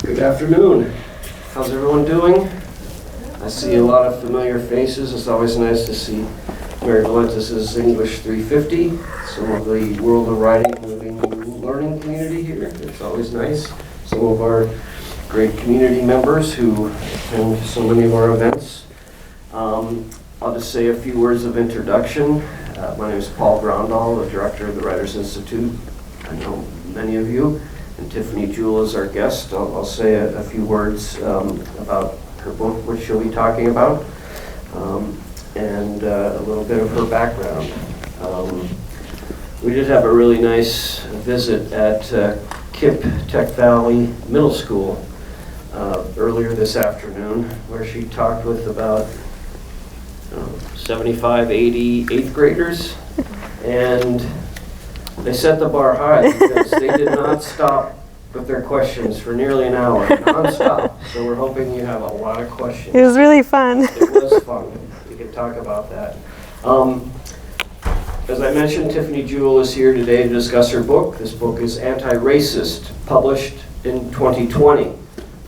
Good afternoon. How's everyone doing? I see a lot of familiar faces. It's always nice to see Mary Valentis' English 350, some of the World of Writing Living Learning community here. It's always nice. Some of our great community members who attend so many of our events. I'll just say a few words of introduction. My name is Paul Grondahl, the director of the Writers Institute. I know many of you. And Tiffany Jewell is our guest. I'll say a few words about her book, which she'll be talking about, and a little bit of her background. We did have a really nice visit at KIPP Tech Valley Middle School earlier this afternoon, where she talked with about 75, 80 8th graders, and they set the bar high because they did not stop with their questions for nearly an hour, non-stop. So we're hoping you have a lot of questions. It was really fun. It was fun. We can talk about that. As I mentioned, Tiffany Jewell is here today to discuss her book. This book is Antiracist, published in 2020.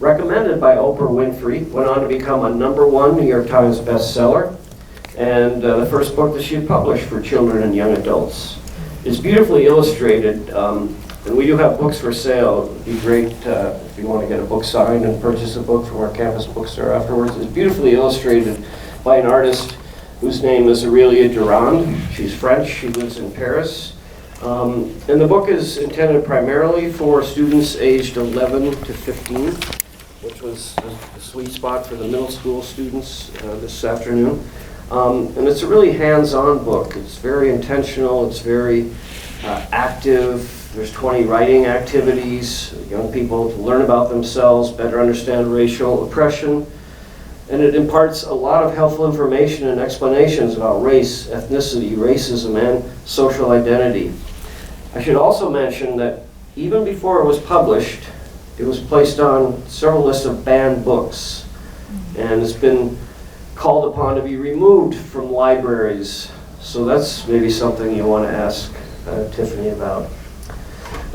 Recommended by Oprah Winfrey, went on to become a #1 New York Times bestseller, and the first book that she had published for children and young adults. It's beautifully illustrated, and we do have books for sale. It'd be great if you want to get a book signed and purchase a book from our campus bookstore afterwards. It's beautifully illustrated by an artist whose name is Aurelia Durand. She's French, she lives in Paris. And the book is intended primarily for students aged 11 to 15, which was a sweet spot for the middle school students this afternoon. And it's a really hands-on book. It's very intentional, it's very active. There's 20 writing activities, young people to learn about themselves, better understand racial oppression, and it imparts a lot of helpful information and explanations about race, ethnicity, racism, and social identity. I should also mention that even before it was published, it was placed on several lists of banned books, and it's been called upon to be removed from libraries. So that's maybe something you want to ask Tiffany about.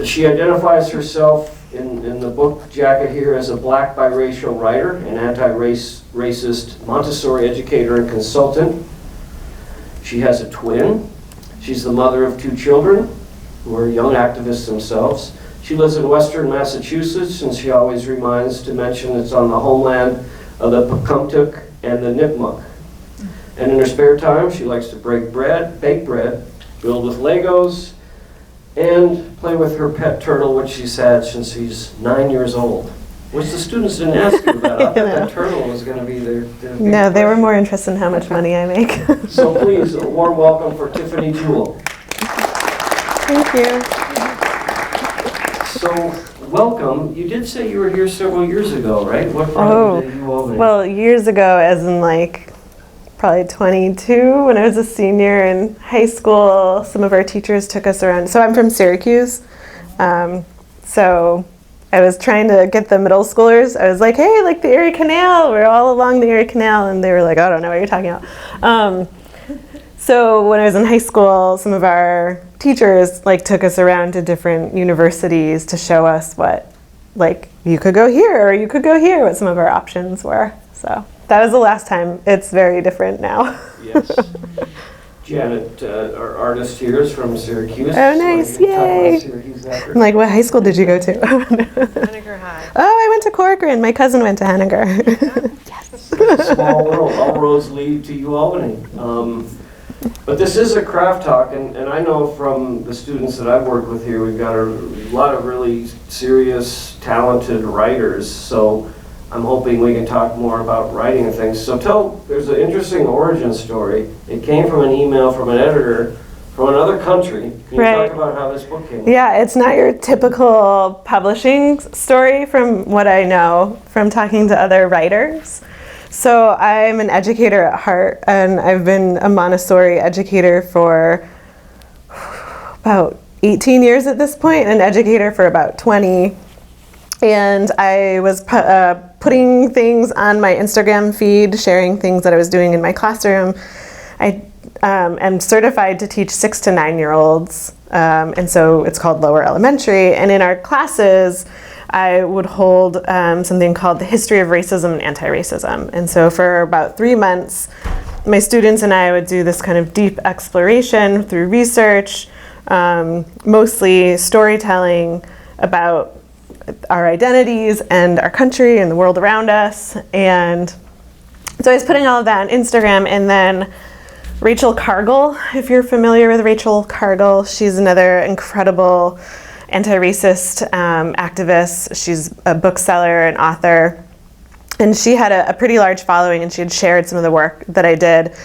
She identifies herself in the book jacket here as a Black biracial writer, an anti-racist Montessori educator and consultant. She has a twin. She's the mother of 2 children who are young activists themselves. She lives in Western Massachusetts, and she always reminds to mention it's on the homeland of the Pocumtuck and the Nipmuc. And in her spare time, she likes to bake bread, build with Legos, and play with her pet turtle, which she's had since she's 9 years old. Which the students didn't ask you about. I thought that turtle was going to be their big No, they were question. more interested in how much money I make. So please, a warm welcome for Tiffany Jewell. Thank you. So, welcome. You did say you were here several years ago, right? What brought you to Albany? Well, years ago, as in like probably 22, when I was a senior in high school, some of our teachers took us around. So I'm from Syracuse. So I was trying to get the middle schoolers. I was like, hey, like the Erie Canal, we're all along the Erie Canal. And they were like, I don't know what you're talking about. So when I was in high school, some of our teachers like took us around to different universities to show us what, like, you could go here or you could go here, what some of our options were. So that was the last time. It's very different now. Yes. Janet, our artist here, is from Syracuse. Oh, nice. So Yay. I'm like, what high school did you go to? Henniger High. Oh, I went to Corcoran. My cousin went to Henniger. Yes. Small world. All roads lead to Albany. But this is a craft talk, and I know from the students that I've worked with here, we've got a lot of really serious, talented writers. So I'm hoping we can talk more about writing and things. So there's an interesting origin story. It came from an email from an editor from another country. Can you talk about how this book came? Yeah, it's not your typical publishing story from what I know from talking to other writers. So I'm an educator at heart, and I've been a Montessori educator for about 18 years at this point, an educator for about 20. And I was putting things on my Instagram feed, sharing things that I was doing in my classroom. I am certified to teach 6 to 9-year-olds And so it's called lower elementary. And in our classes, I would hold something called the history of racism and anti-racism. And so for about 3 months, my students and I would do this kind of deep exploration through research, mostly storytelling about our identities and our country and the world around us. And so I was putting all of that on Instagram, and then Rachel Cargill, if you're familiar with Rachel Cargill, she's another incredible anti-racist activist. She's a bookseller and author. And she had a pretty large following, and she had shared some of the work that I did.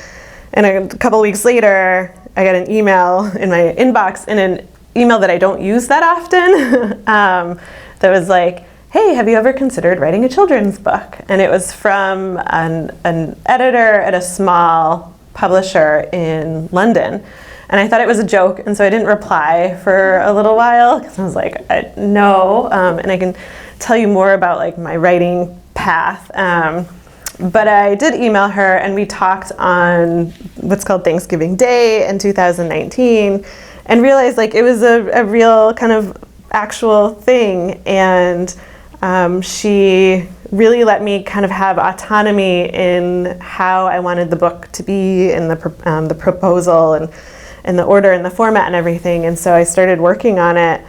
And a couple weeks later, I got an email in my inbox, in an email that I don't use that often, that was like, hey, have you ever considered writing a children's book? And it was from an editor at a small publisher in London. And I thought it was a joke, and so I didn't reply for a little while, because I was like, no. And I can tell you more about like my writing path. But I did email her, and we talked on what's called Thanksgiving Day in 2019, and realized like it was a real kind of actual thing. And she really let me kind of have autonomy in how I wanted the book to be, and the proposal, and the order and the format and everything. And so I started working on it.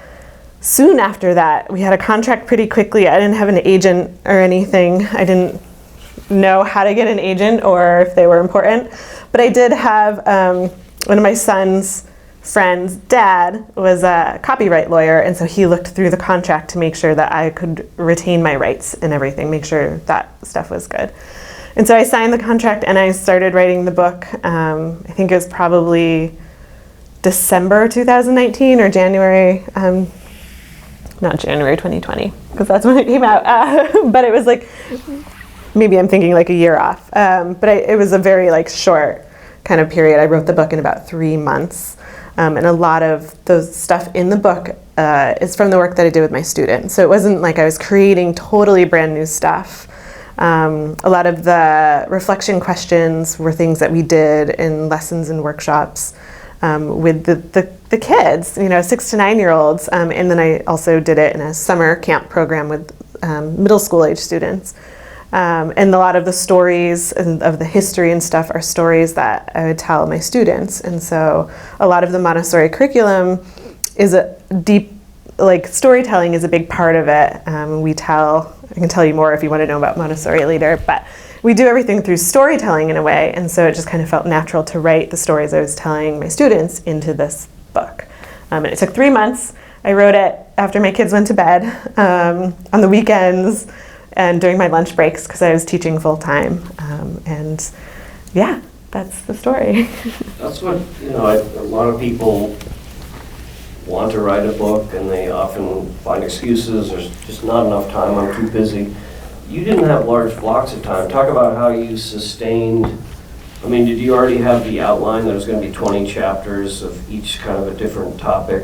Soon after that, we had a contract pretty quickly. I didn't have an agent or anything. I didn't know how to get an agent or if they were important. But I did have one of my son's friend's dad was a copyright lawyer, and so he looked through the contract to make sure that I could retain my rights and everything, make sure that stuff was good. And so I signed the contract, and I started writing the book. I think it was probably December 2019 or January, not January 2020, because that's when it came out. But it was like, maybe I'm thinking like a year off. But it was a very like short kind of period. I wrote the book in about 3 months. And a lot of those stuff in the book is from the work that I did with my students. So it wasn't like I was creating totally brand new stuff. A lot of the reflection questions were things that we did in lessons and workshops with the kids, 6 to 9 year olds. And then I also did it in a summer camp program with middle school age students. And a lot of the stories of the history and stuff are stories that I would tell my students. And so a lot of the Montessori curriculum is a deep, like storytelling is a big part of it. I can tell you more if you want to know about Montessori later, but we do everything through storytelling in a way. And so it just kind of felt natural to write the stories I was telling my students into this book. And it took 3 months. I wrote it after my kids went to bed, on the weekends, and during my lunch breaks, because I was teaching full time. And yeah, that's the story. That's what, a lot of people want to write a book, and they often find excuses. There's just not enough time, I'm too busy. You didn't have large blocks of time. Talk about how you sustained. Did you already have the outline that was going to be 20 chapters of each kind of a different topic,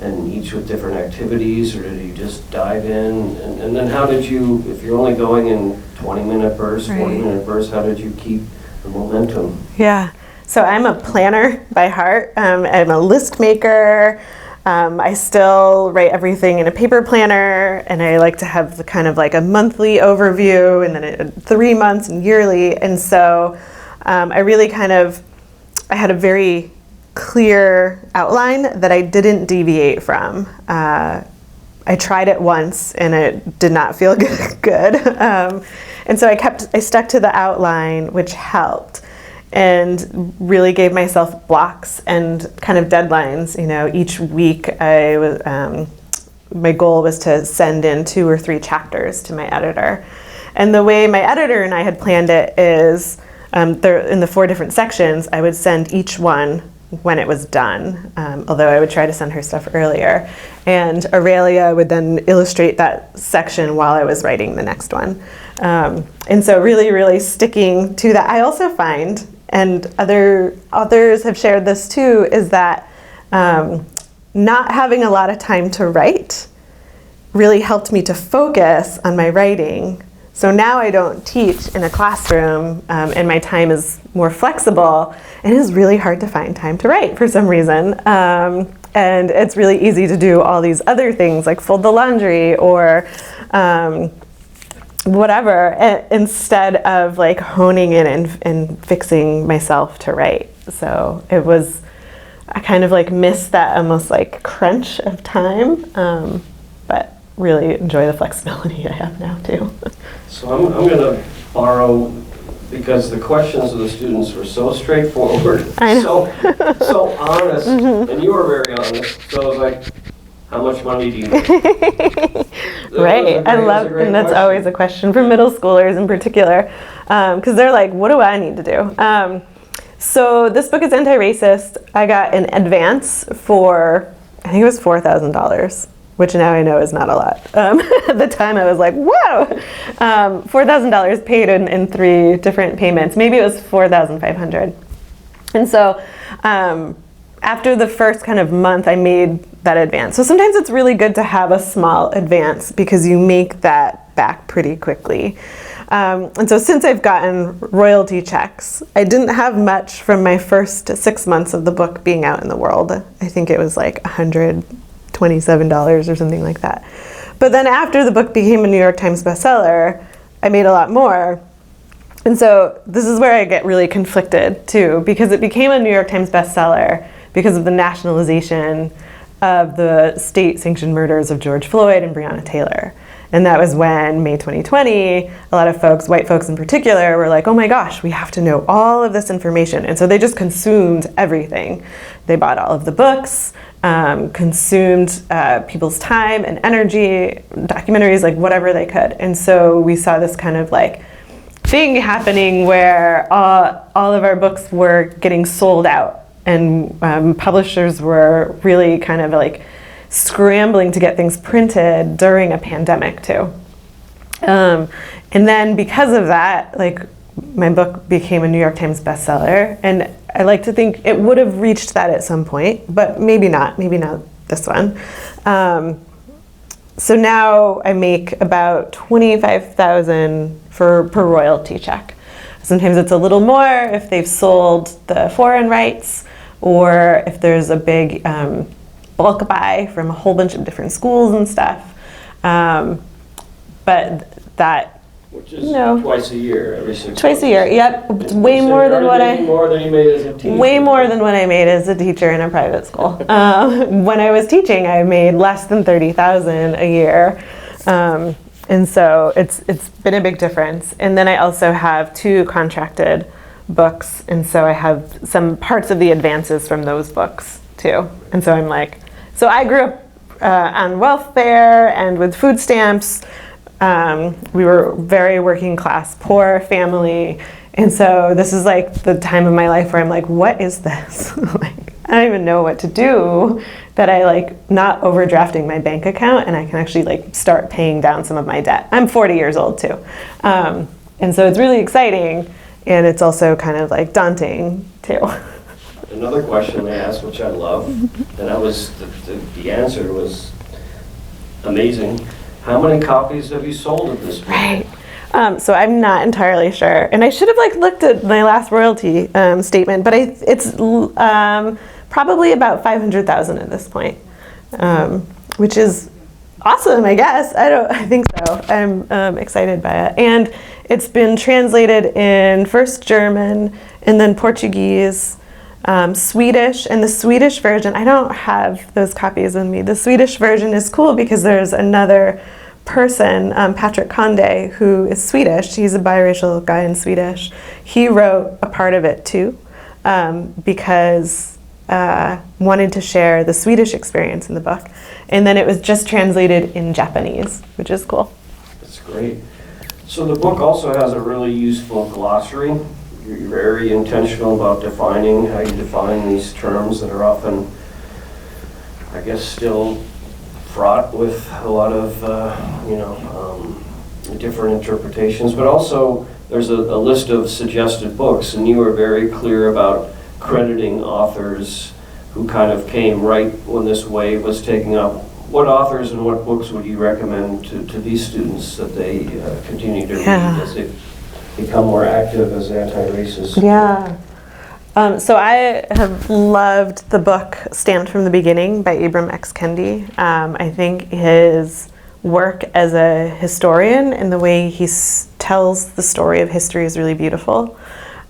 and each with different activities, or did you just dive in? And then how did you, if you're only going in 20-minute bursts, 40-minute bursts, how did you keep the momentum? Yeah, so I'm a planner by heart. I'm a list maker. I still write everything in a paper planner, and I like to have the kind of like a monthly overview, and then 3 months and yearly. And so I really I had a very clear outline that I didn't deviate from. I tried it once and it did not feel good. And so I stuck to the outline, which helped, and really gave myself blocks and kind of deadlines. Each week my goal was to send in 2 or 3 chapters to my editor. And the way my editor and I had planned it is, in the 4 different sections, I would send each one when it was done, although I would try to send her stuff earlier. And Aurelia would then illustrate that section while I was writing the next one. And so really, really sticking to that. I also find, and other authors have shared this too, is that not having a lot of time to write really helped me to focus on my writing. So now I don't teach in a classroom, and my time is more flexible, and it is really hard to find time to write for some reason. And it's really easy to do all these other things like fold the laundry or whatever, instead of like honing in and fixing myself to write. So I kind of like missed that almost like crunch of time, but really enjoy the flexibility I have now too. So I'm going to borrow, because the questions of the students were so straightforward, I know. so honest, and you were very honest. So I was like, how much money do you make? Right, and that's always a question for middle schoolers in particular, because they're like, what do I need to do? So this book is anti-racist. I got an advance for, I think it was $4,000, which now I know is not a lot. At the time I was like, whoa! $4,000 paid in 3 different payments. Maybe it was $4,500. And so after the first kind of month, I made that advance. So sometimes it's really good to have a small advance because you make that back pretty quickly. And so since I've gotten royalty checks, I didn't have much from my first 6 months of the book being out in the world. I think it was like $127 or something like that. But then after the book became a New York Times bestseller, I made a lot more. And so this is where I get really conflicted too, because it became a New York Times bestseller because of the nationalization of the state-sanctioned murders of George Floyd and Breonna Taylor. And that was when, May 2020, a lot of folks, white folks in particular, were like, oh my gosh, we have to know all of this information. And so they just consumed everything. They bought all of the books, consumed people's time and energy, documentaries, like whatever they could. And so we saw this kind of like thing happening where all of our books were getting sold out. And publishers were really kind of like scrambling to get things printed during a pandemic too. And then because of that, like my book became a New York Times bestseller, and I like to think it would have reached that at some point, but maybe not this one. So now I make about $25,000 per royalty check. Sometimes it's a little more if they've sold the foreign rights, or if there's a big bulk buy from a whole bunch of different schools and stuff. But that, which is twice a year, every 6 months. Twice a year, yep. Way more than what you made as a teacher. Way more than what I made as a teacher in a private school. When I was teaching, I made less than $30,000 a year. And so it's been a big difference. And then I also have 2 contracted books, and so I have some parts of the advances from those books too. And so I'm like, so I grew up on welfare and with food stamps. We were very working class, poor family. And so this is like the time of my life where I'm like, what is this? Like, I don't even know what to do that I like not overdrafting my bank account and I can actually like start paying down some of my debt. I'm 40 years old too. And so it's really exciting, and it's also kind of like daunting too. Another question they asked, which I love, and that was the answer was amazing. How many copies have you sold of this book? Right. So I'm not entirely sure, and I should have like looked at my last royalty statement, but it's probably about 500,000 at this point, which is awesome, I guess. I think so. I'm excited by it, and it's been translated in first German and then Portuguese, Swedish, and the Swedish version, I don't have those copies with me. The Swedish version is cool because there's another person, Patrick Conde, who is Swedish. He's a biracial guy in Swedish. He wrote a part of it too, because wanted to share the Swedish experience in the book. And then it was just translated in Japanese, which is cool. That's great. So the book also has a really useful glossary. You're very intentional about defining how you define these terms that are often, I guess, still fraught with a lot of, different interpretations. But also, there's a list of suggested books, and you were very clear about crediting authors who kind of came right when this wave was taking up. What authors and what books would you recommend to these students that they continue to read as they become more active as anti-racists? Yeah. So I have loved the book Stamped from the Beginning by Ibram X. Kendi. I think his work as a historian and the way he tells the story of history is really beautiful.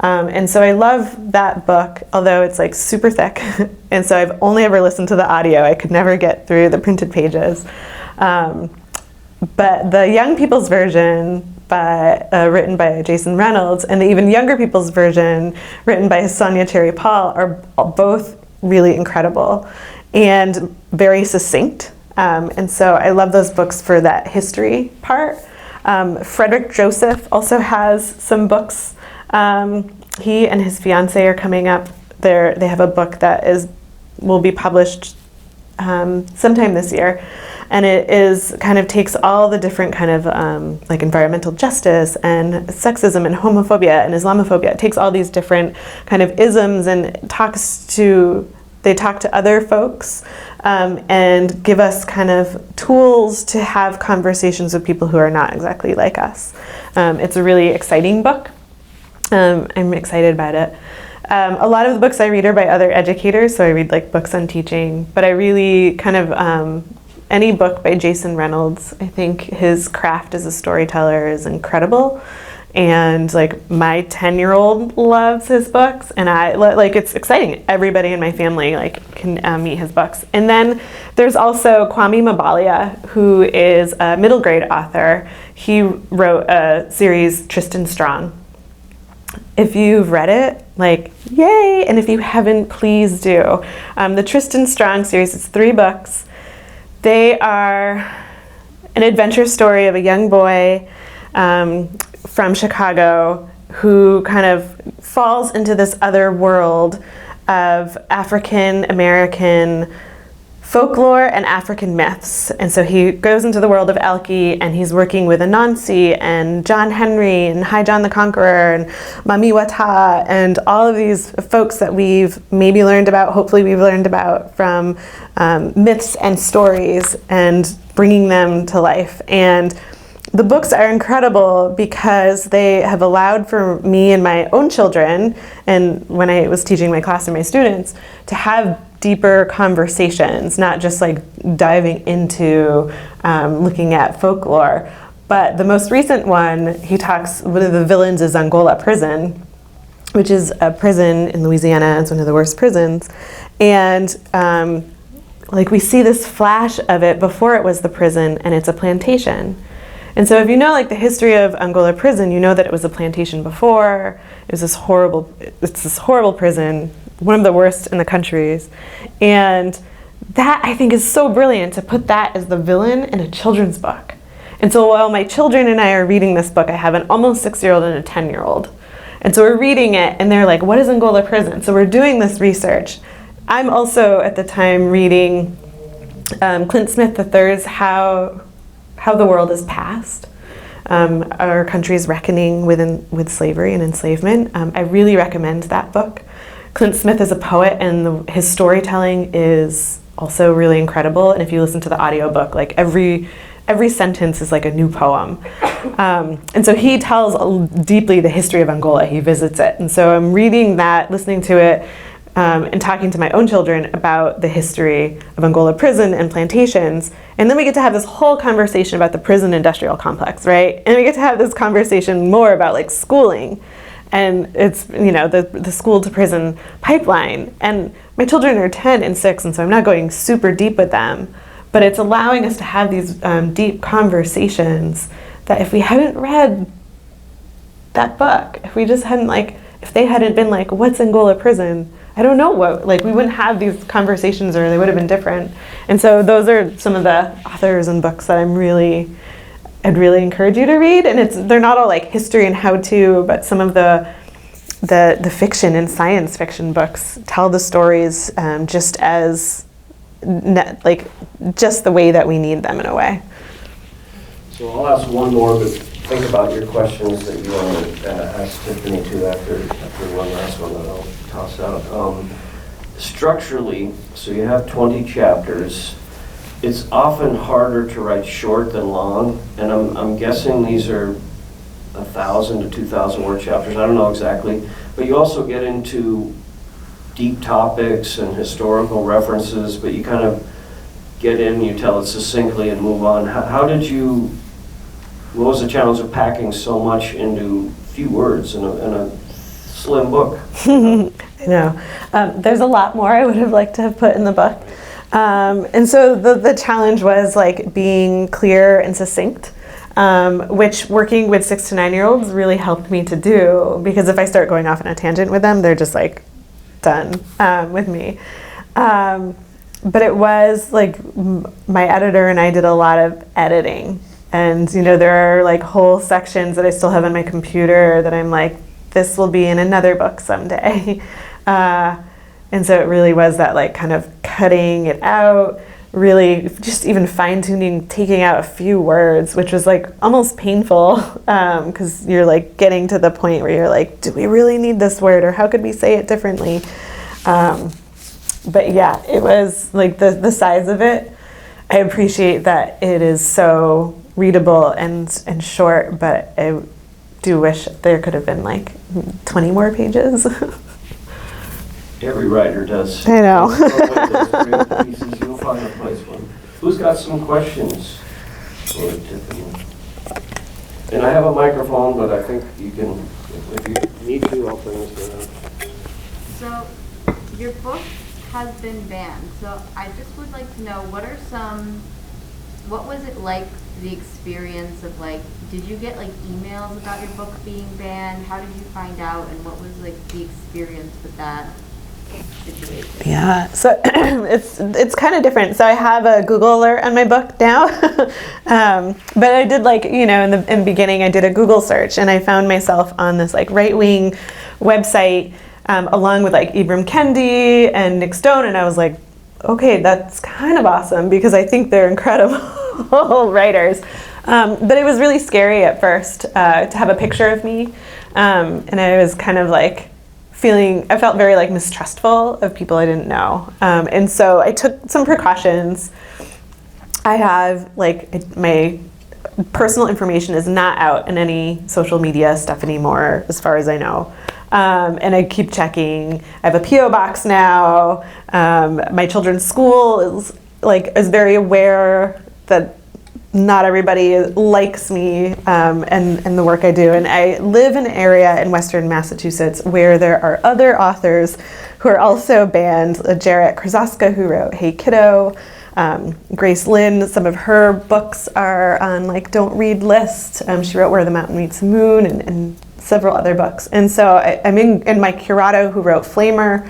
And so I love that book, although it's like super thick. And so I've only ever listened to the audio. I could never get through the printed pages. But the young people's version written by Jason Reynolds and the even younger people's version written by Sonia Cherry Paul are both really incredible and very succinct. And so I love those books for that history part. Frederick Joseph also has some books. He and his fiance are coming up. They have a book that will be published sometime this year. And it takes all the different kind of like environmental justice and sexism and homophobia and Islamophobia. It takes all these different kind of isms and they talk to other folks and give us kind of tools to have conversations with people who are not exactly like us. It's a really exciting book. I'm excited about it. A lot of the books I read are by other educators, so I read like books on teaching, but I really kind of any book by Jason Reynolds, I think his craft as a storyteller is incredible. And like my 10-year-old loves his books, and it's exciting. Everybody in my family can meet his books. And then there's also Kwame Mabalia, who is a middle grade author. He wrote a series, Tristan Strong. If you've read it, yay! And if you haven't, please do. The Tristan Strong series, it's 3 books. They are an adventure story of a young boy from Chicago who kind of falls into this other world of African American folklore and African myths. And so he goes into the world of Elkie, and he's working with Anansi and John Henry and High John the Conqueror and Mami Wata and all of these folks that we've maybe learned about, hopefully we've learned about from myths and stories, and bringing them to life. And the books are incredible because they have allowed for me and my own children, and when I was teaching my class and my students, to have deeper conversations, not just diving into looking at folklore. But the most recent one, one of the villains is Angola Prison, which is a prison in Louisiana. It's one of the worst prisons. And we see this flash of it before it was the prison, and it's a plantation. And so if you know the history of Angola Prison, you know that it was a plantation before. It's this horrible prison, one of the worst in the countries. And that, I think, is so brilliant to put that as the villain in a children's book. And so while my children and I are reading this book, I have an almost 6-year-old and a 10-year-old. And so we're reading it, and they're like, what is Angola Prison? So we're doing this research. I'm also, at the time, reading Clint Smith III's How the World is Past, our country's reckoning with slavery and enslavement. I really recommend that book. Clint Smith is a poet, and his storytelling is also really incredible. And if you listen to the audiobook, every sentence is like a new poem. And so he tells deeply the history of Angola. He visits it. And so I'm reading that, listening to it, and talking to my own children about the history of Angola Prison and plantations. And then we get to have this whole conversation about the prison industrial complex, right? And we get to have this conversation more about schooling. And it's, the school to prison pipeline. And my children are 10 and 6, and so I'm not going super deep with them. But it's allowing us to have these deep conversations that if we hadn't read that book, if we just hadn't if they hadn't been what's Angola Prison? I don't know what, we wouldn't have these conversations, or they would have been different. And so those are some of the authors and books that I'd really encourage you to read. And they're not all history and how-to, but some of the fiction and science fiction books tell the stories just as just the way that we need them in a way. So I'll ask one more, but think about your questions that you want to ask Tiffany too after one last one that I'll toss out. Structurally, so you have 20 chapters. It's often harder to write short than long, and I'm guessing these are 1,000 to 2,000 word chapters. I don't know exactly, but you also get into deep topics and historical references, but you kind of get in, you tell it succinctly and move on. What was the challenge of packing so much into few words in a slim book? I know. There's a lot more I would have liked to have put in the book. And so the challenge was like being clear and succinct, which working with 6 to 9-year-olds really helped me to do, because if I start going off on a tangent with them, they're just like done with me. But it was like my editor and I did a lot of editing. And, you know, there are like whole sections that I still have on my computer that I'm like, this will be in another book someday. And so it really was that like kind of cutting it out, really just even fine-tuning, taking out a few words, which was like almost painful, because you're like getting to the point where you're like, do we really need this word, or how could we say it differently? But yeah, it was like the size of it. I appreciate that it is so readable and short, but I do wish there could have been like 20 more pages. Every writer does. I know. Pieces, you'll find a place for them. Who's got some questions for Tiffany? And I have a microphone, but I think you can, if you need to, I'll bring this down. So, your book has been banned. So, I just would like to know, what was it like, the experience of like, did you get like emails about your book being banned? How did you find out, and what was like the experience with that situation? Yeah, so it's kind of different. So I have a Google alert on my book now, but I did like, you know, in the beginning I did a Google search and I found myself on this like right-wing website along with like Ibram Kendi and Nick Stone, and I was like, okay, that's kind of awesome because I think they're incredible writers. But it was really scary at first to have a picture of me, and I was kind of like I felt very like mistrustful of people I didn't know. And so I took some precautions. I have like my personal information is not out in any social media stuff anymore, as far as I know. And I keep checking. I have a PO box now. My children's school is very aware that not everybody likes me and the work I do. And I live in an area in Western Massachusetts where there are other authors who are also banned. Jarrett Krasaska, who wrote Hey Kiddo, Grace Lynn, some of her books are on like don't read list. She wrote Where the Mountain Meets the Moon and several other books. And so I'm in my curato who wrote Flamer.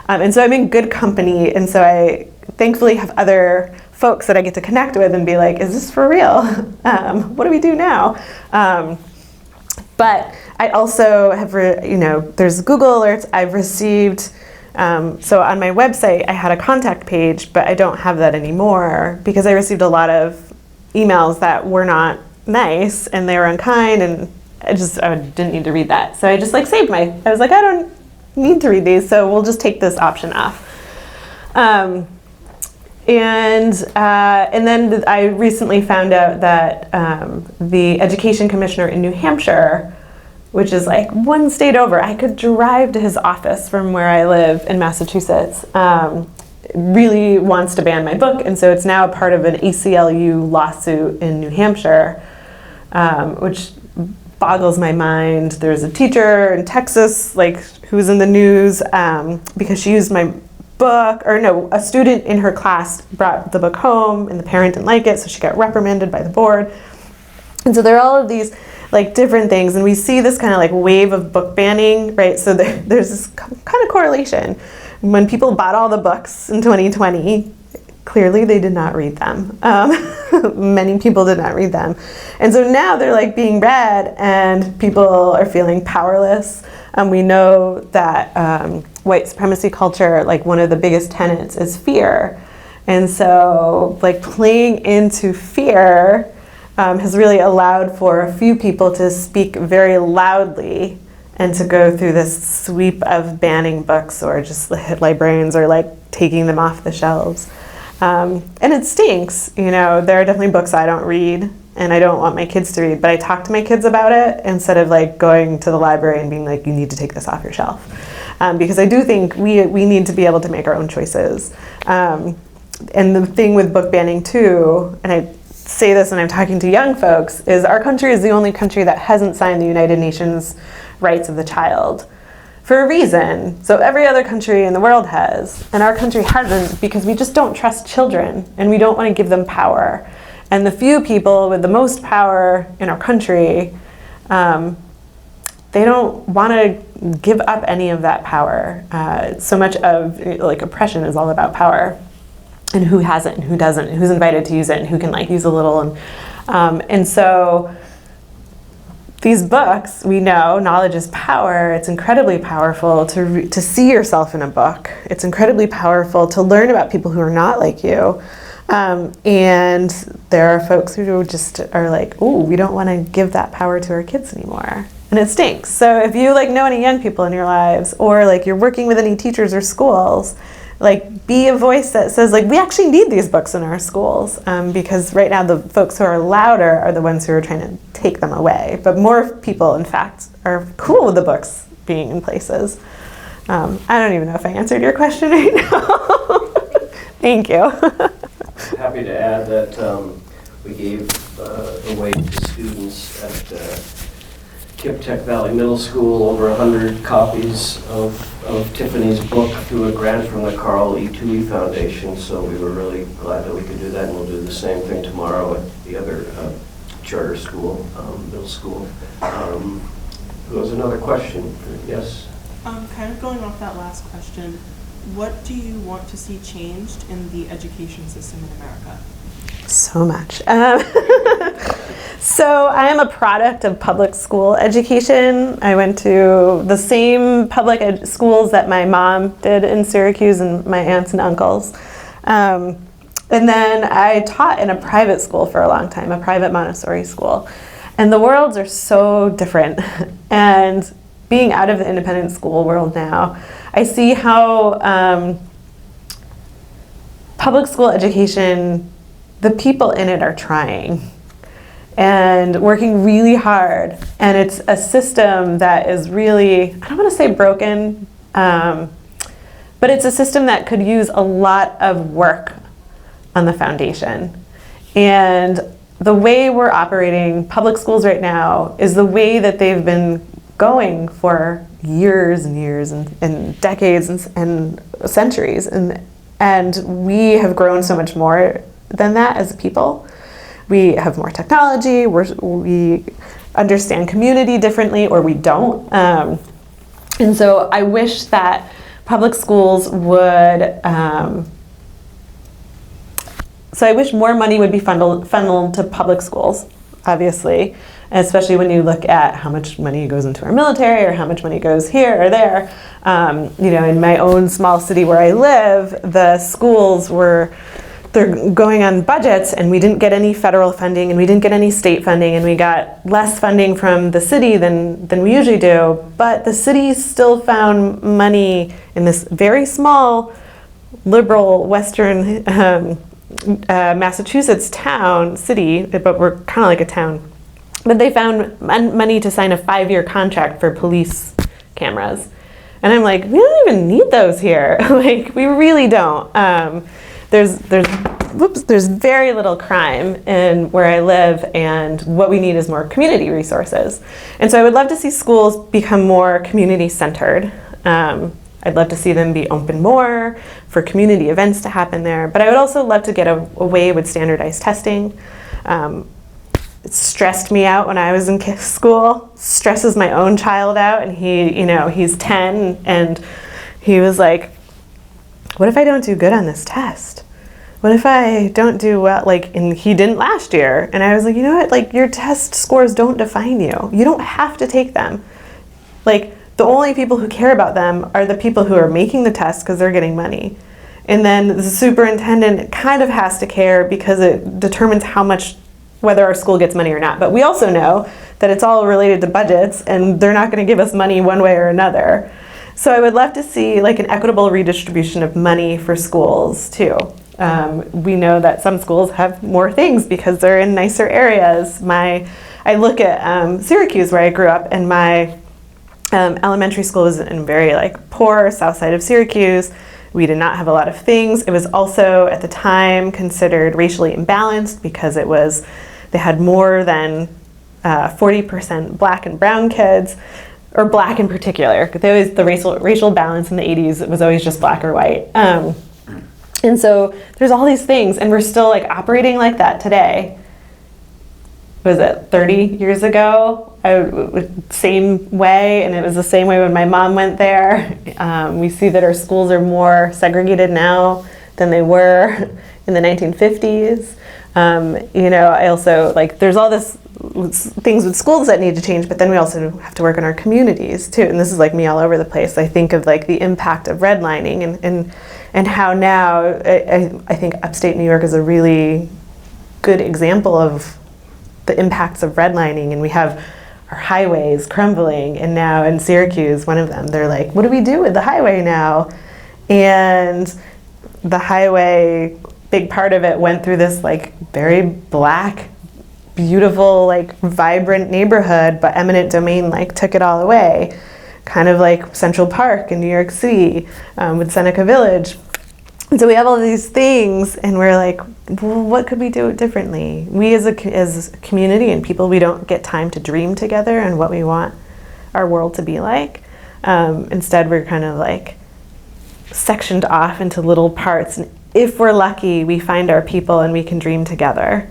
And so I'm in good company. And so I thankfully have other folks that I get to connect with and be like, is this for real? What do we do now? But I also have, there's Google alerts I've received. So on my website, I had a contact page, but I don't have that anymore because I received a lot of emails that were not nice and they were unkind, and I didn't need to read that. So I just like saved I was like, I don't need to read these, so we'll just take this option off. And then I recently found out that the education commissioner in New Hampshire, which is like one state over, I could drive to his office from where I live in Massachusetts, really wants to ban my book. And so it's now a part of an ACLU lawsuit in New Hampshire, which boggles my mind. There's a teacher in Texas, who's in the news because she used my book, a student in her class brought the book home and the parent didn't like it, so she got reprimanded by the board. And so there are all of these different things, and we see this kind of wave of book banning, right? So there's this kind of correlation. When people bought all the books in 2020, clearly they did not read them. Many people did not read them. And so now they're being read and people are feeling powerless. We know that white supremacy culture, one of the biggest tenets is fear. And so playing into fear has really allowed for a few people to speak very loudly and to go through this sweep of banning books, or just librarians are taking them off the shelves. And it stinks, there are definitely books I don't read and I don't want my kids to read, but I talk to my kids about it instead of going to the library and being you need to take this off your shelf. because I do think we need to be able to make our own choices. And the thing with book banning too, and I say this when I'm talking to young folks, is our country is the only country that hasn't signed the United Nations Rights of the Child for a reason. So every other country in the world has, and our country hasn't, because we just don't trust children and we don't want to give them power. And the few people with the most power in our country, they don't want to give up any of that power. So much of like oppression is all about power, and who has it and who doesn't, and who's invited to use it and who can like use a little. And so these books, we know knowledge is power. It's incredibly powerful to see yourself in a book. It's incredibly powerful to learn about people who are not like you. And there are folks who just are like, oh, we don't want to give that power to our kids anymore. And it stinks. So if you like know any young people in your lives, or like you're working with any teachers or schools, like be a voice that says like, we actually need these books in our schools, because right now the folks who are louder are the ones who are trying to take them away. But more people, in fact, are cool with the books being in places. I don't even know if I answered your question right now. Thank you. Happy to add that we gave away to students at Kip Tech Valley Middle School over 100 copies of Tiffany's book through a grant from the Carl E. Toohey Foundation. So we were really glad that we could do that, and we'll do the same thing tomorrow at the other charter school, middle school. There was another question. Yes? Kind of going off that last question, what do you want to see changed in the education system in America? So much. So I am a product of public school education. I went to the same public schools that my mom did in Syracuse and my aunts and uncles. And then I taught in a private school for a long time, a private Montessori school. And the worlds are so different. And being out of the independent school world now, I see how public school education, the people in it are trying and working really hard. And it's a system that is really, I don't want to say broken, but it's a system that could use a lot of work on the foundation. And the way we're operating public schools right now is the way that they've been going for years and years and decades and centuries. And we have grown so much more than that as people. We have more technology, we understand community differently, or we don't. And so I wish that public schools would, so I wish more money would be funneled to public schools, obviously, especially when you look at how much money goes into our military or how much money goes here or there. You know, in my own small city where I live, the schools they're going on budgets, and we didn't get any federal funding and we didn't get any state funding, and we got less funding from the city than we usually do. But the city still found money in this very small liberal Western Massachusetts city, but we're kind of like a town. But they found money to sign a 5-year contract for police cameras. And I'm like, we don't even need those here. Like, we really don't. There's very little crime in where I live, and what we need is more community resources. And so I would love to see schools become more community-centered. I'd love to see them be open more for community events to happen there. But I would also love to get away with standardized testing. It stressed me out when I was in school. Stresses my own child out, and he's 10, and he was like, what if I don't do good on this test? What if I don't do well? And he didn't last year. And I was like, you know what? Your test scores don't define you. You don't have to take them. The only people who care about them are the people who are making the test because they're getting money. And then the superintendent kind of has to care because it determines whether our school gets money or not. But we also know that it's all related to budgets, and they're not going to give us money one way or another. So I would love to see an equitable redistribution of money for schools too. We know that some schools have more things because they're in nicer areas. I look at Syracuse, where I grew up, and my Elementary school was in very like poor south side of Syracuse. We did not have a lot of things. It was also at the time considered racially imbalanced because they had more than 40% black and brown kids, or black in particular. The racial balance in the 80s, it was always just black or white. And so there's all these things, and we're still like operating like that today. Was it 30 years ago? Same way, and it was the same way when my mom went there. We see that our schools are more segregated now than they were in the 1950s. I also, like, there's all this things with schools that need to change, but then we also have to work on our communities too. And this is like me all over the place. I think of like the impact of redlining and how now I think upstate New York is a really good example of the impacts of redlining, and we have our highways crumbling, and now in Syracuse, one of them, they're like, what do we do with the highway now? And the highway, big part of it went through this like very black, beautiful, like vibrant neighborhood, but eminent domain like took it all away. Kind of like Central Park in New York City with Seneca Village. And so we have all these things, and we're like, well, what could we do differently? We as a community and people, we don't get time to dream together and what we want our world to be like. Instead, we're kind of like sectioned off into little parts. And if we're lucky, we find our people and we can dream together.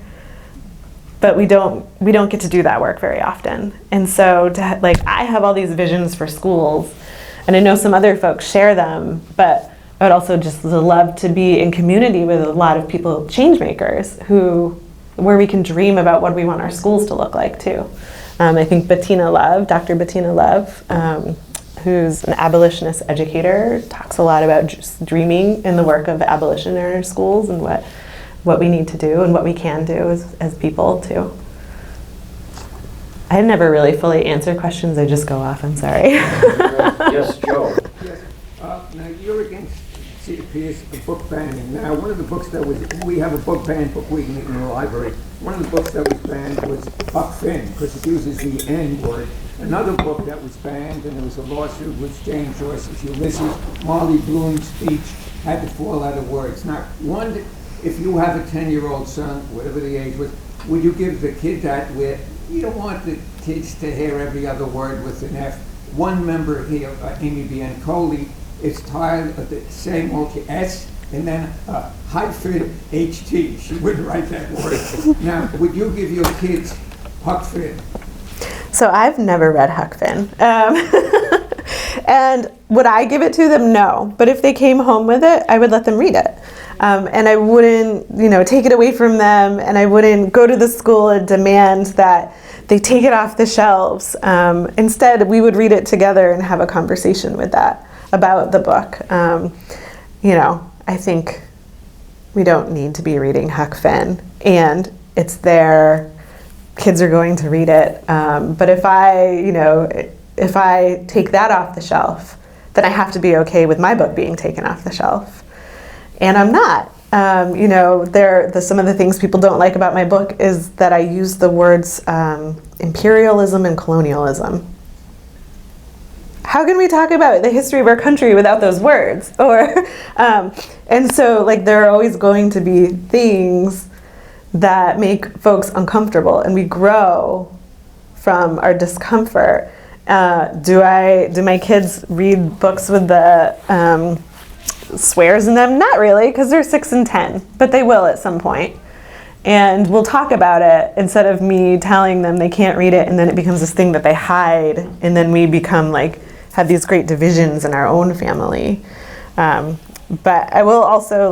But we don't get to do that work very often. And so I have all these visions for schools, and I know some other folks share them, but I would also just love to be in community with a lot of people, change makers, where we can dream about what we want our schools to look like too. I think Dr. Bettina Love, who's an abolitionist educator, talks a lot about just dreaming in the work of abolition in our schools and what we need to do and what we can do as people too. I never really fully answer questions, I just go off, I'm sorry. Yes, Joe. Yes. Now you're against CPS book banning. Now one of the books we have a book ban book week in the library. One of the books that was banned was Huck Finn because it uses the N word. Another book that was banned, and there was a lawsuit, was James Joyce's Ulysses. Marley Bloom's speech had to fall out of words. Now, if you have a 10-year-old son, whatever the age was, would you give the kid that where you don't want the kids to hear every other word with an F? One member here, Amy Biancoli, is tired of the same S and then hyphen HT. She wouldn't write that word. Now, would you give your kids Huck Finn? So I've never read Huck Finn. And would I give it to them? No. But if they came home with it, I would let them read it. And I wouldn't, take it away from them, and I wouldn't go to the school and demand that they take it off the shelves. Instead, we would read it together and have a conversation about the book. I think we don't need to be reading Huck Finn, and it's there. Kids are going to read it. But if I take that off the shelf, then I have to be okay with my book being taken off the shelf. And I'm not. Some of the things people don't like about my book is that I use the words imperialism and colonialism. How can we talk about the history of our country without those words? And so there are always going to be things that make folks uncomfortable, and we grow from our discomfort. Do my kids read books with the swears in them? Not really, because they're 6 and 10, but they will at some point. And we'll talk about it instead of me telling them they can't read it, and then it becomes this thing that they hide, and then we become have these great divisions in our own family. But I will also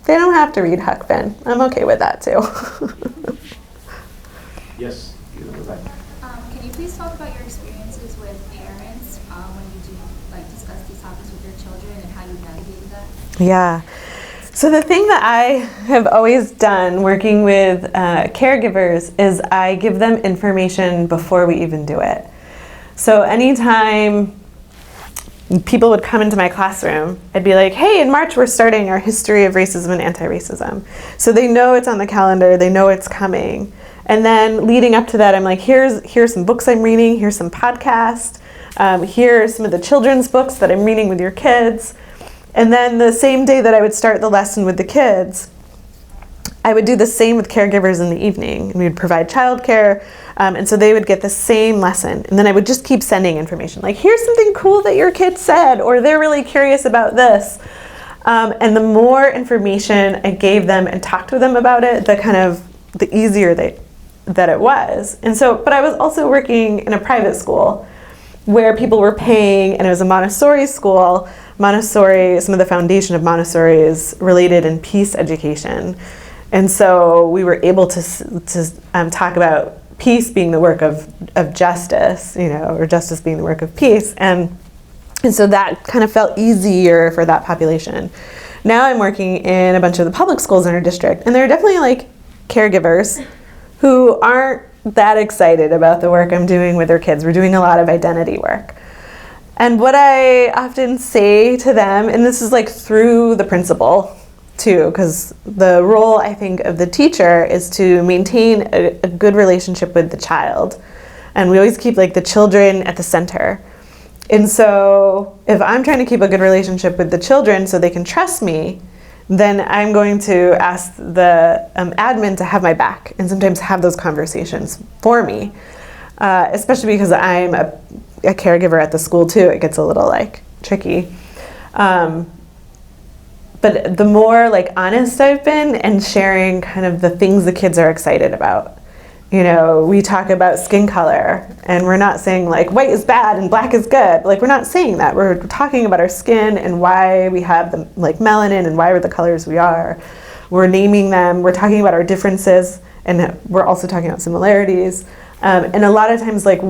they don't have to read Huck Finn. I'm okay with that too. Yes, Rebecca. Can you please talk about your experiences with parents when you do discuss these topics with your children and how you navigated that? Yeah. So the thing that I have always done working with caregivers is I give them information before we even do it. So anytime people would come into my classroom, I'd be like, hey, in March we're starting our history of racism and anti-racism. So they know it's on the calendar, they know it's coming. And then leading up to that, I'm like, here's some books I'm reading, here's some podcasts. Here are some of the children's books that I'm reading with your kids. And then the same day that I would start the lesson with the kids, I would do the same with caregivers in the evening. We would provide childcare, and so they would get the same lesson. And then I would just keep sending information, like, here's something cool that your kid said, or they're really curious about this. And the more information I gave them and talked with them about it, the easier that it was. And so, but I was also working in a private school where people were paying, and it was a Montessori school. Montessori, some of the foundation of Montessori is related in peace education. And so we were able to talk about peace being the work of justice, or justice being the work of peace. And so that kind of felt easier for that population. Now I'm working in a bunch of the public schools in our district, and there are definitely like caregivers who aren't that excited about the work I'm doing with their kids. We're doing a lot of identity work. And what I often say to them, and this is like through the principal too, because the role, I think, of the teacher is to maintain a good relationship with the child. And we always keep like the children at the center. And so if I'm trying to keep a good relationship with the children so they can trust me, then I'm going to ask the admin to have my back and sometimes have those conversations for me, especially because I'm a caregiver at the school too. It gets a little like tricky. But the more like honest I've been and sharing kind of the things the kids are excited about. We talk about skin color, and we're not saying like white is bad and black is good. Like, we're not saying that. We're talking about our skin and why we have the like melanin and why we're the colors we are. We're naming them. We're talking about our differences, and we're also talking about similarities. And a lot of times, like,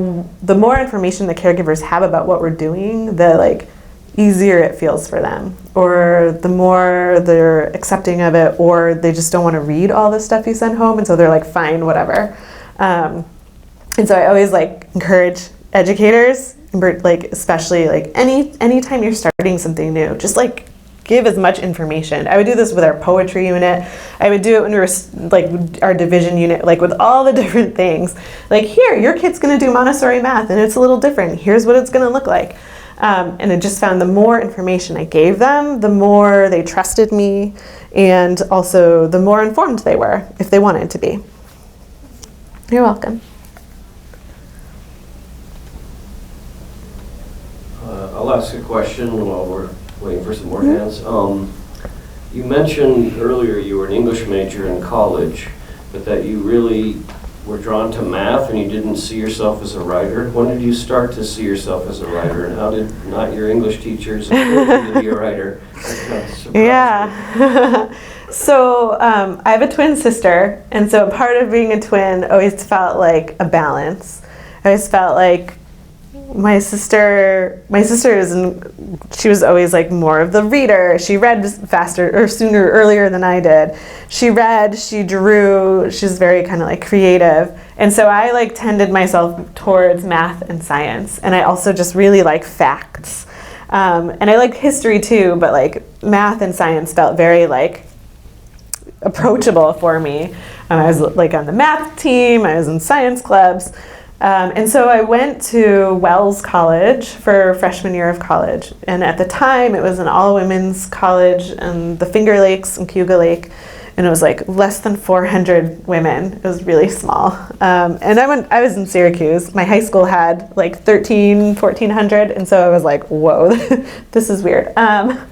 the more information the caregivers have about what we're doing, the like easier it feels for them, or the more they're accepting of it, or they just don't want to read all the stuff you send home, and so they're like, fine, whatever. And so I always like encourage educators, like especially like anytime you're starting something new, just like give as much information. I would do this with our poetry unit. I would do it when we were like our division unit, like with all the different things. Like, here, your kid's going to do Montessori math, and it's a little different. Here's what it's going to look like. And I just found the more information I gave them, the more they trusted me, and also the more informed they were, if they wanted to be. You're welcome. I'll ask a question while we're waiting for some more hands. You mentioned earlier you were an English major in college, but that you really were drawn to math and you didn't see yourself as a writer. When did you start to see yourself as a writer, and how did not your English teachers encourage you to be a writer? Yeah. So I have a twin sister, and so part of being a twin always felt like a balance. I always felt like my sister she was always like more of the reader. She read faster or earlier than I did. She read, she drew, she's very kind of like creative. And so I like tended myself towards math and science. And I also just really like facts. And I like history too, but like math and science felt very like approachable for me. I was like on the math team, I was in science clubs. And so I went to Wells College for freshman year of college. And at the time, it was an all-women's college in the Finger Lakes and Cayuga Lake. And it was like less than 400 women. It was really small. And I was in Syracuse. My high school had like 1,400. And so I was like, whoa, this is weird. And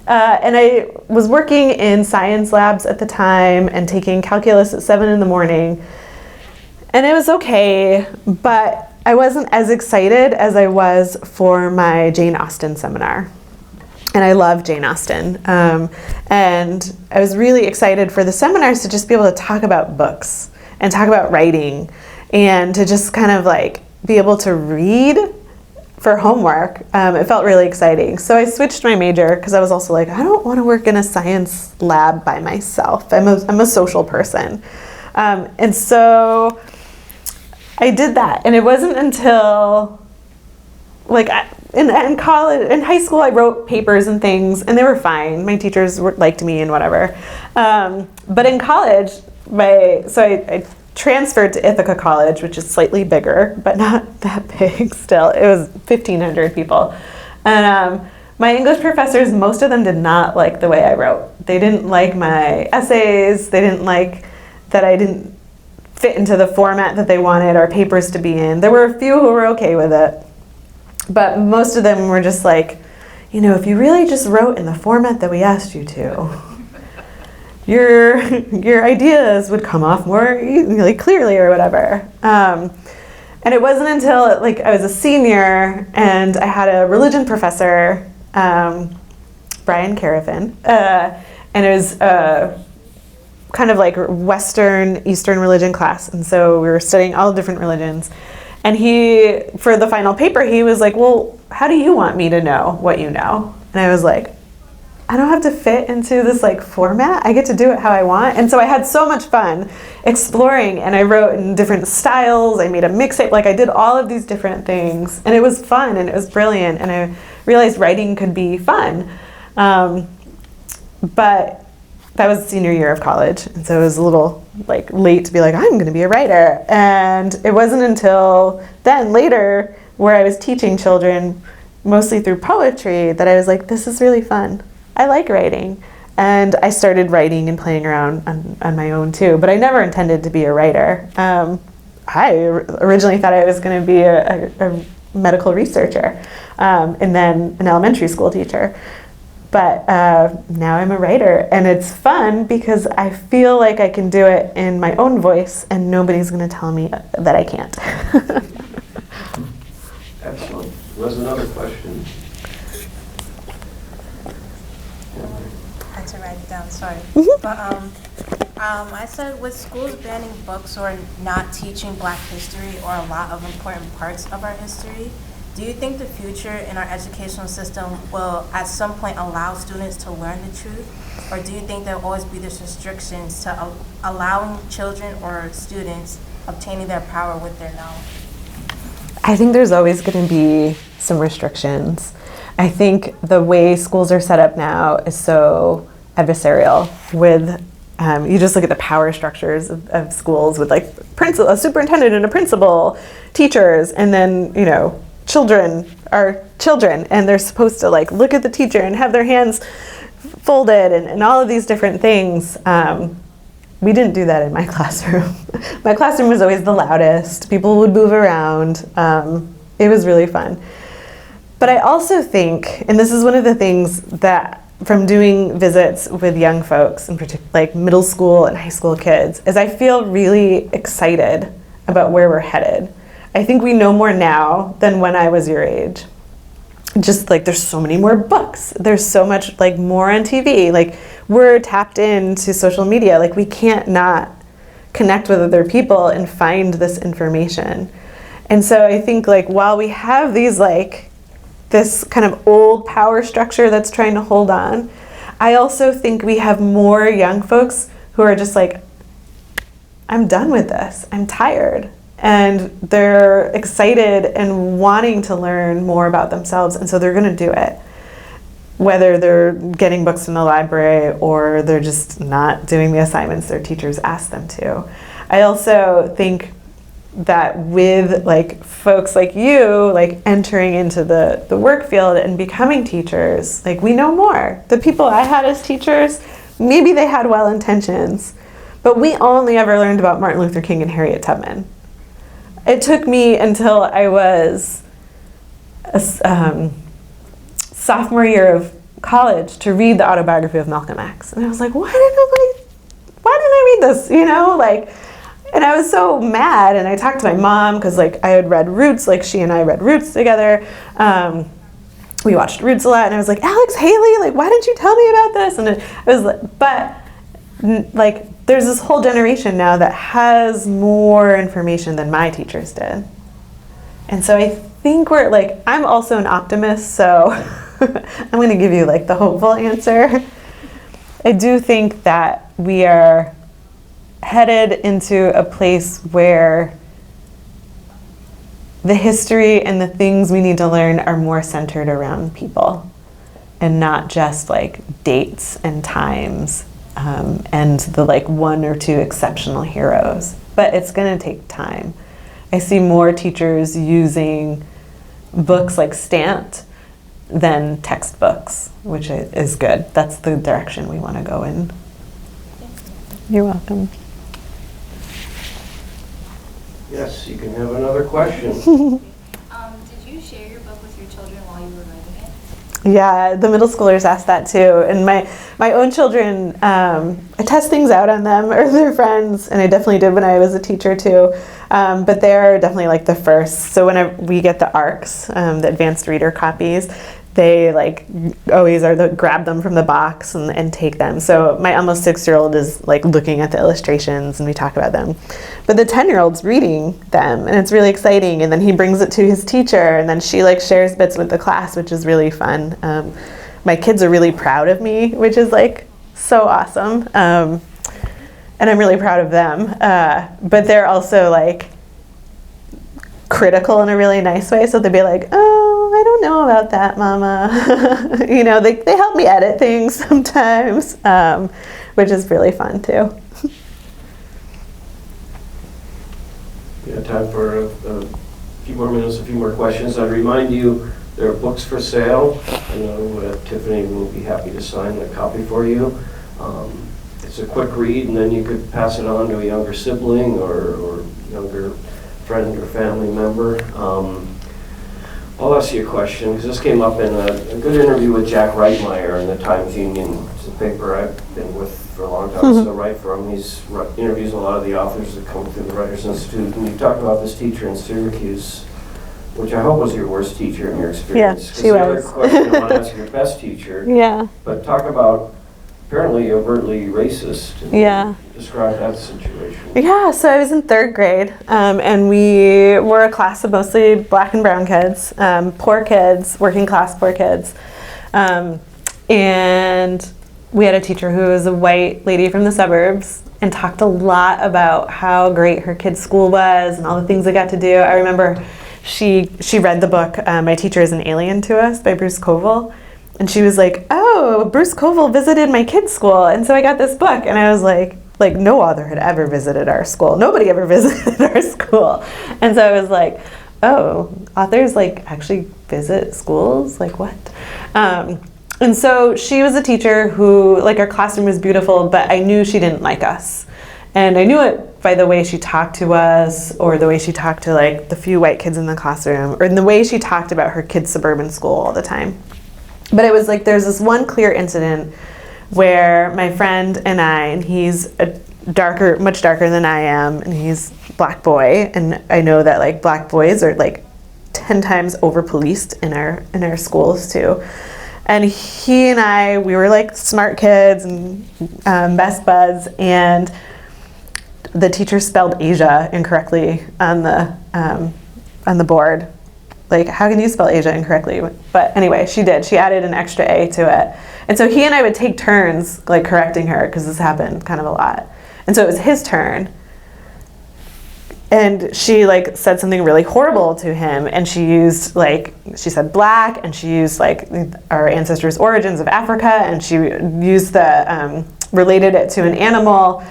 I was working in science labs at the time and taking calculus at 7 in the morning. And it was okay, but I wasn't as excited as I was for my Jane Austen seminar. And I love Jane Austen. And I was really excited for the seminars to just be able to talk about books and talk about writing and to just kind of like be able to read for homework. It felt really exciting. So I switched my major because I was also like, I don't want to work in a science lab by myself. I'm a social person. And so I did that, and it wasn't until like in college, in high school, I wrote papers and things, and they were fine. My teachers liked me and whatever. But in college, I transferred to Ithaca College, which is slightly bigger, but not that big still. It was 1,500 people. And my English professors, most of them did not like the way I wrote. They didn't like my essays. They didn't like that I didn't fit into the format that they wanted our papers to be in. There were a few who were okay with it, but most of them were just like, you know, if you really just wrote in the format that we asked you to, your ideas would come off more like clearly or whatever. And it wasn't until like I was a senior and I had a religion professor, Brian Carafin, and it was kind of like Western, Eastern religion class. And so we were studying all different religions. And he, for the final paper, he was like, well, how do you want me to know what you know? And I was like, I don't have to fit into this like format. I get to do it how I want. And so I had so much fun exploring, and I wrote in different styles. I made a mixtape, like I did all of these different things, and it was fun and it was brilliant. And I realized writing could be fun. But that was senior year of college, and so it was a little like late to be like, I'm gonna be a writer. And it wasn't until then, later, where I was teaching children, mostly through poetry, that I was like, this is really fun. I like writing. And I started writing and playing around on my own too, but I never intended to be a writer. I originally thought I was gonna be a medical researcher, and then an elementary school teacher. But now I'm a writer, and it's fun because I feel like I can do it in my own voice, and nobody's going to tell me that I can't. Excellent. Was another question? I had to write it down, sorry. But I said, with schools banning books or not teaching Black history or a lot of important parts of our history, do you think the future in our educational system will at some point allow students to learn the truth? Or do you think there will always be these restrictions to allowing children or students obtaining their power with their knowledge? I think there's always going to be some restrictions. I think the way schools are set up now is so adversarial with, you just look at the power structures of schools with like a superintendent and a principal, teachers, and then, you know, children are children, and they're supposed to like look at the teacher and have their hands folded and all of these different things. We didn't do that in my classroom. My classroom was always the loudest. People would move around. It was really fun. But I also think, and this is one of the things that from doing visits with young folks, in particular like middle school and high school kids, is I feel really excited about where we're headed. I think we know more now than when I was your age. Just like there's so many more books. There's so much like more on TV. Like we're tapped into social media. Like we can't not connect with other people and find this information. And so I think like while we have these like this kind of old power structure that's trying to hold on, I also think we have more young folks who are just like, I'm done with this. I'm tired. And they're excited and wanting to learn more about themselves, and so they're going to do it. Whether they're getting books from the library or they're just not doing the assignments their teachers ask them to. I also think that with like folks like you, like entering into the work field and becoming teachers, like we know more. The people I had as teachers, maybe they had well intentions, but we only ever learned about Martin Luther King and Harriet Tubman. It took me until I was a sophomore year of college to read the autobiography of Malcolm X. And I was like, why didn't I read this? You know, like, and I was so mad. And I talked to my mom because like I had read Roots, like she and I read Roots together. We watched Roots a lot, and I was like, Alex Haley, like, why didn't you tell me about this? And I was like, but like, there's this whole generation now that has more information than my teachers did. And so I think we're like, I'm also an optimist, so I'm going to give you like the hopeful answer. I do think that we are headed into a place where the history and the things we need to learn are more centered around people and not just like dates and times and the like one or two exceptional heroes. but it's going to take time. I see more teachers using books like stamped than textbooks, which is good. That's the direction we want to go in. You're welcome. Yes, you can have another question. Did you share your book with your children while you were writing it? Yeah, the middle schoolers asked that too. And my own children, I test things out on them or their friends, and I definitely did when I was a teacher too. But they're definitely like the first. So whenever we get the ARCs, the advanced reader copies, they like always are grab them from the box and take them. So my almost 6-year-old is like looking at the illustrations and we talk about them. But the 10-year-old's reading them and it's really exciting. And then he brings it to his teacher and then she like shares bits with the class, which is really fun. My kids are really proud of me, which is like so awesome. And I'm really proud of them. But they're also like critical in a really nice way. So they'd be like, oh, I don't know about that, Mama. You know, they help me edit things sometimes, which is really fun too. We have time for a few more minutes, a few more questions. I'd remind you, there are books for sale. I know Tiffany will be happy to sign a copy for you. It's a quick read, and then you could pass it on to a younger sibling or younger friend or family member. I'll ask you a question, because this came up in a good interview with Jack Reitmeyer in the Times Union. It's a paper I've been with for a long time, still write for him. He's interviews a lot of the authors that come through the Writers Institute, and you talked about this teacher in Syracuse, which I hope was your worst teacher in your experience. Yeah, she was. The other question I want to ask your best teacher. Yeah. But talk about apparently overtly racist. Yeah. Describe that situation. Yeah, so I was in 3rd grade, and we were a class of mostly black and brown kids, poor kids, working class poor kids. And we had a teacher who was a white lady from the suburbs and talked a lot about how great her kid's school was and all the things they got to do. I remember she read the book, My Teacher is an Alien to Us by Bruce Coville. And she was like, oh, Bruce Coville visited my kid's school. And so I got this book. And I was like no author had ever visited our school. Nobody ever visited our school. And so I was like, oh, authors like actually visit schools? Like what? And so she was a teacher who, like, our classroom was beautiful, but I knew she didn't like us. And I knew it by the way she talked to us, or the way she talked to like the few white kids in the classroom, or in the way she talked about her kid's suburban school all the time. But it was like there's this one clear incident where my friend and he's much darker than I am, and he's a black boy, and I know that like black boys are like 10 times over policed in our schools too. And he and we were like smart kids and best buds, and the teacher spelled Asia incorrectly on the board. Like, how can you spell Asia incorrectly? But anyway, she did. She added an extra A to it. And so he and I would take turns, like, correcting her, because this happened kind of a lot. And so it was his turn. And she, like, said something really horrible to him. And she used, like, she said black, and she used, like, our ancestors' origins of Africa, and she used related it to an animal.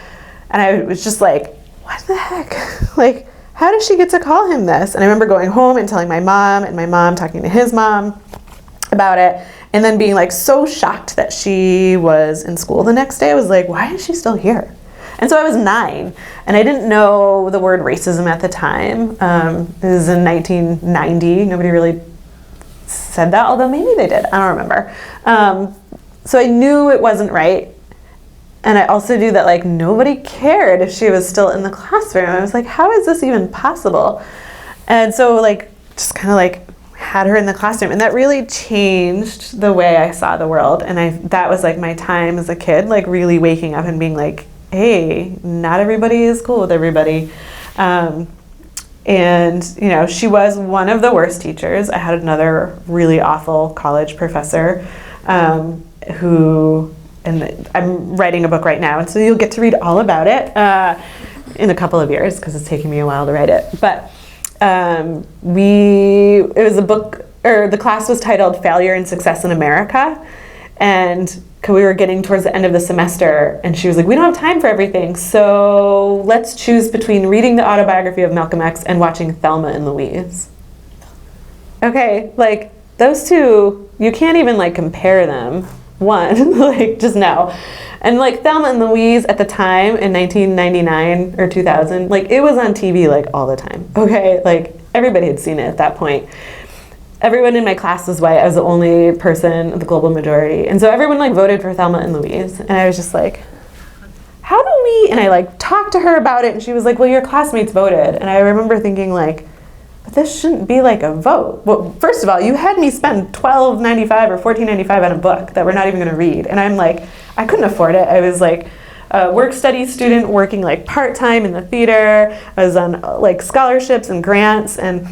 And I was just like, what the heck? Like, how did she get to call him this? And I remember going home and telling my mom, and my mom talking to his mom about it, and then being like so shocked that she was in school the next day. I was like, why is she still here? And so I was 9, and I didn't know the word racism at the time. It was in 1990. Nobody really said that, although maybe they did. I don't remember. So I knew it wasn't right. And I also knew that like nobody cared if she was still in the classroom. I was like, how is this even possible? And so like just kind of like had her in the classroom, and that really changed the way I saw the world. And that was like my time as a kid, like really waking up and being like, hey, not everybody is cool with everybody. And you know, she was one of the worst teachers. I had another really awful college professor who. And I'm writing a book right now, and so you'll get to read all about it in a couple of years, because it's taken me a while to write it. But it was a book, or the class was titled Failure and Success in America. And we were getting towards the end of the semester, and she was like, we don't have time for everything, so let's choose between reading the autobiography of Malcolm X and watching Thelma and Louise. Okay, like, those two, you can't even, like, compare them. One, like, just no. And, like, Thelma and Louise at the time in 1999 or 2000, like, it was on TV, like, all the time, okay? Like, everybody had seen it at that point. Everyone in my class was white. I was the only person, the global majority. And so everyone, like, voted for Thelma and Louise. And I was just like, how do we, and I, like, talked to her about it, and she was like, well, your classmates voted. And I remember thinking, like, but this shouldn't be like a vote. Well, first of all, you had me spend $12.95 or $14.95 on a book that we're not even gonna read. And I'm like, I couldn't afford it. I was like a work study student working like part-time in the theater. I was on like scholarships and grants, and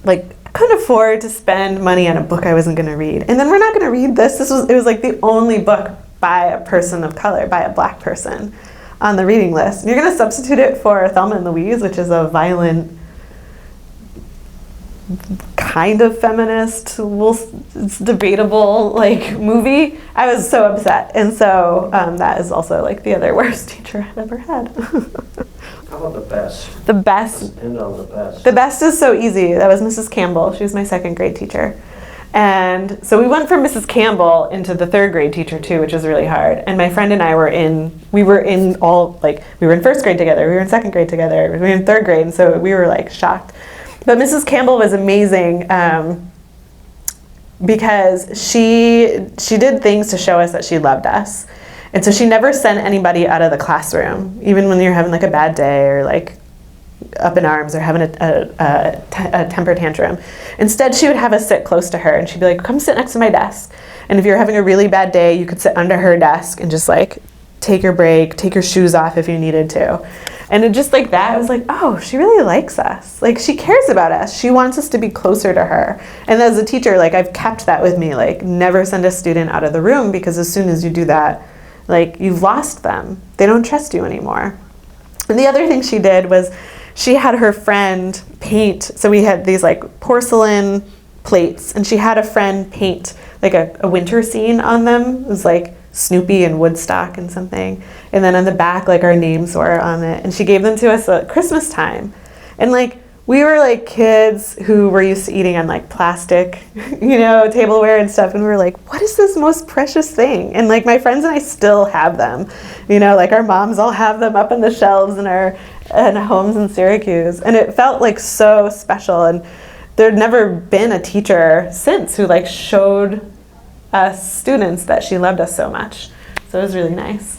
like I couldn't afford to spend money on a book I wasn't gonna read. And then we're not gonna read this. It was like the only book by a person of color, by a black person on the reading list. And you're gonna substitute it for Thelma and Louise, which is a violent, kind of feminist, it's debatable, like, movie. I was so upset. And so that is also like the other worst teacher I've ever had. How about the best? The best. Let's end on the best. The best is so easy. That was Mrs. Campbell. She was my second grade teacher. And so we went from Mrs. Campbell into the third grade teacher too, which was really hard. And my friend and I were in first grade together, we were in second grade together, we were in third grade, and so we were like shocked. But Mrs. Campbell was amazing because she did things to show us that she loved us. And so she never sent anybody out of the classroom, even when you're having like a bad day or like up in arms or having a temper tantrum. Instead, she would have us sit close to her, and she'd be like, come sit next to my desk. And if you're having a really bad day, you could sit under her desk and just like take your break, take your shoes off if you needed to. And it just like that, I was like, oh, she really likes us. Like, she cares about us. She wants us to be closer to her. And as a teacher, like, I've kept that with me. Like, never send a student out of the room, because as soon as you do that, like, you've lost them. They don't trust you anymore. And the other thing she did was she had her friend paint. So we had these like porcelain plates, and she had a friend paint like a winter scene on them. It was like Snoopy and Woodstock and something. And then on the back, like, our names were on it. And she gave them to us at Christmas time. And like, we were like kids who were used to eating on like plastic, you know, tableware and stuff. And we were like, what is this most precious thing? And like, my friends and I still have them, you know, like our moms all have them up on the shelves in our homes in Syracuse. And it felt like so special. And there'd never been a teacher since who like showed us students that she loved us so much. So it was really nice.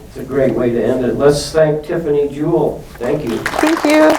It's a great way to end it. Let's thank Tiffany Jewell. Thank you. Thank you.